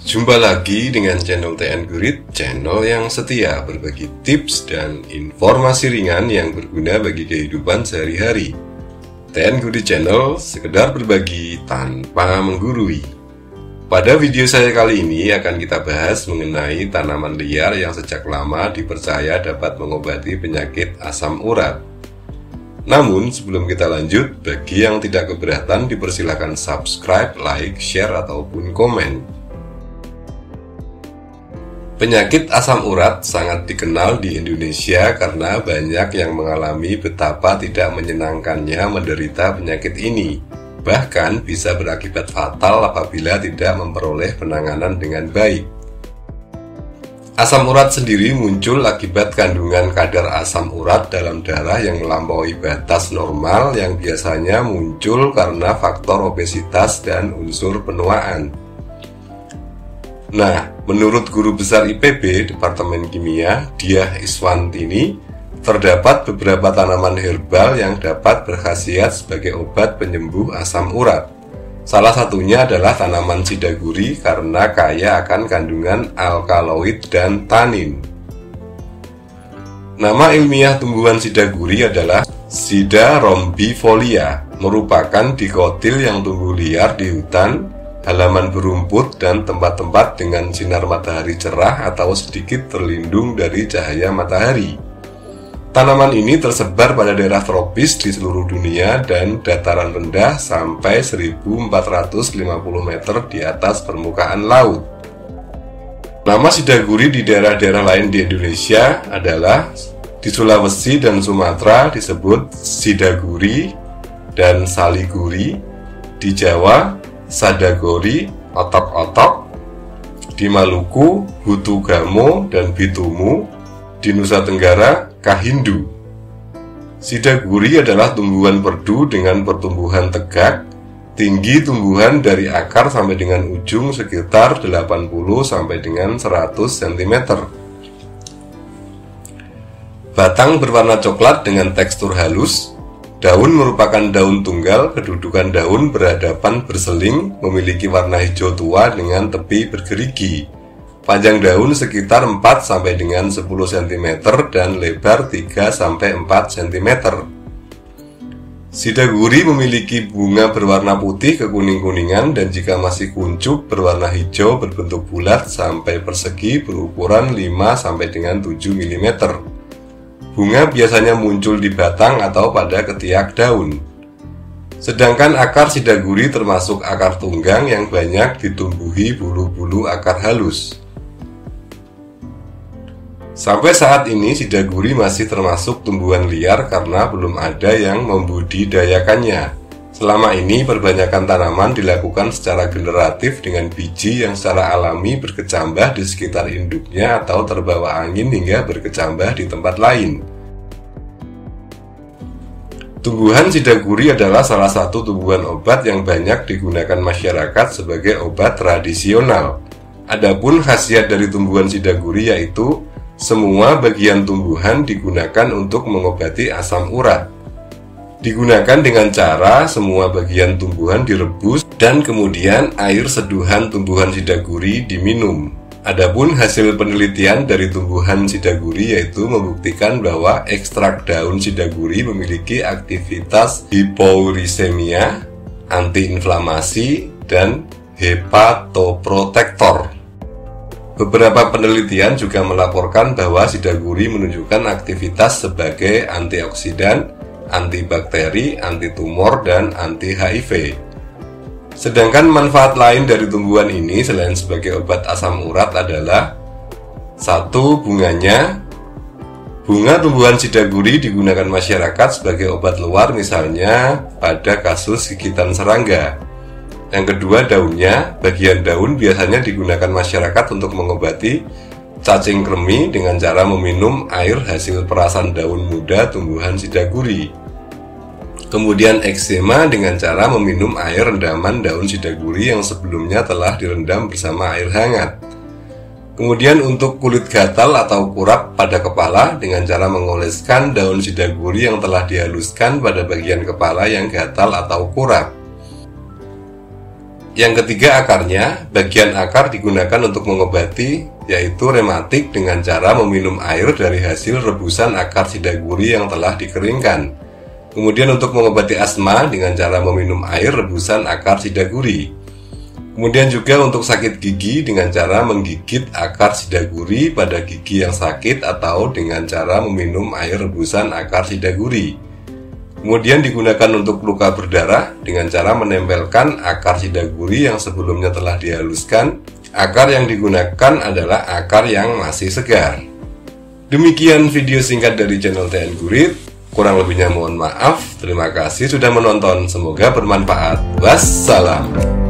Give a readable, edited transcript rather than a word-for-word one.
Jumpa lagi dengan channel TN Gurit, channel yang setia berbagi tips dan informasi ringan yang berguna bagi kehidupan sehari-hari. TN Gurit Channel sekedar berbagi tanpa menggurui. Pada video saya kali ini akan kita bahas mengenai tanaman liar yang sejak lama dipercaya dapat mengobati penyakit asam urat. Namun sebelum kita lanjut, bagi yang tidak keberatan dipersilakan subscribe, like, share, ataupun komen. Penyakit asam urat sangat dikenal di Indonesia karena banyak yang mengalami betapa tidak menyenangkannya menderita penyakit ini. Bahkan bisa berakibat fatal apabila tidak memperoleh penanganan dengan baik. Asam urat sendiri muncul akibat kandungan kadar asam urat dalam darah yang melampaui batas normal yang biasanya muncul karena faktor obesitas dan unsur penuaan. Nah, menurut Guru Besar IPB Departemen Kimia, Diah Iswantini, terdapat beberapa tanaman herbal yang dapat berkhasiat sebagai obat penyembuh asam urat. Salah satunya adalah tanaman sidaguri karena kaya akan kandungan alkaloid dan tanin. Nama ilmiah tumbuhan sidaguri adalah Sida rhombifolia, merupakan dikotil yang tumbuh liar di hutan, halaman berumput, dan tempat-tempat dengan sinar matahari cerah atau sedikit terlindung dari cahaya matahari. Tanaman ini tersebar pada daerah tropis di seluruh dunia dan dataran rendah sampai 1450 meter di atas permukaan laut. Nama sidaguri di daerah-daerah lain di Indonesia adalah di Sulawesi dan Sumatera disebut sidaguri dan saliguri, di Jawa sadagori, otok-otok, di Maluku, hutugamo dan bitumu, di Nusa Tenggara, kahindu. Sidaguri adalah tumbuhan perdu dengan pertumbuhan tegak, tinggi tumbuhan dari akar sampai dengan ujung sekitar 80 sampai dengan 100 cm. Batang berwarna coklat dengan tekstur halus. Daun merupakan daun tunggal, kedudukan daun berhadapan berseling, memiliki warna hijau tua dengan tepi bergerigi. Panjang daun sekitar 4 sampai dengan 10 cm dan lebar 3 sampai 4 cm. Sidaguri memiliki bunga berwarna putih ke kuning-kuningan dan jika masih kuncup berwarna hijau berbentuk bulat sampai persegi berukuran 5 sampai dengan 7 mm. Bunga biasanya muncul di batang atau pada ketiak daun. Sedangkan akar sidaguri termasuk akar tunggang yang banyak ditumbuhi bulu-bulu akar halus. Sampai saat ini sidaguri masih termasuk tumbuhan liar karena belum ada yang membudidayakannya. Selama ini perbanyakan tanaman dilakukan secara generatif dengan biji yang secara alami berkecambah di sekitar induknya atau terbawa angin hingga berkecambah di tempat lain. Tumbuhan sidaguri adalah salah satu tumbuhan obat yang banyak digunakan masyarakat sebagai obat tradisional. Adapun khasiat dari tumbuhan sidaguri yaitu semua bagian tumbuhan digunakan untuk mengobati asam urat. Digunakan dengan cara semua bagian tumbuhan direbus dan kemudian air seduhan tumbuhan sidaguri diminum. Adapun hasil penelitian dari tumbuhan sidaguri yaitu membuktikan bahwa ekstrak daun sidaguri memiliki aktivitas hipourisemia, antiinflamasi, dan hepatoprotektor. Beberapa penelitian juga melaporkan bahwa sidaguri menunjukkan aktivitas sebagai antioksidan, antibakteri, antitumor, dan anti-HIV. Sedangkan manfaat lain dari tumbuhan ini selain sebagai obat asam urat adalah: 1. Bunganya. Bunga tumbuhan sidaguri digunakan masyarakat sebagai obat luar misalnya pada kasus gigitan serangga. Yang kedua, daunnya. Bagian daun biasanya digunakan masyarakat untuk mengobati cacing kremi dengan cara meminum air hasil perasan daun muda tumbuhan sidaguri. Kemudian eksema dengan cara meminum air rendaman daun sidaguri yang sebelumnya telah direndam bersama air hangat. Kemudian untuk kulit gatal atau kurap pada kepala dengan cara mengoleskan daun sidaguri yang telah dihaluskan pada bagian kepala yang gatal atau kurap. Yang ketiga, akarnya. Bagian akar digunakan untuk mengobati, yaitu rematik dengan cara meminum air dari hasil rebusan akar sidaguri yang telah dikeringkan. Kemudian untuk mengobati asma dengan cara meminum air rebusan akar sidaguri. Kemudian juga untuk sakit gigi dengan cara menggigit akar sidaguri pada gigi yang sakit atau dengan cara meminum air rebusan akar sidaguri. Kemudian digunakan untuk luka berdarah dengan cara menempelkan akar sidaguri yang sebelumnya telah dihaluskan. Akar yang digunakan adalah akar yang masih segar. Demikian video singkat dari channel TN Gurit. Kurang lebihnya mohon maaf. Terima kasih sudah menonton. Semoga bermanfaat. Wassalam.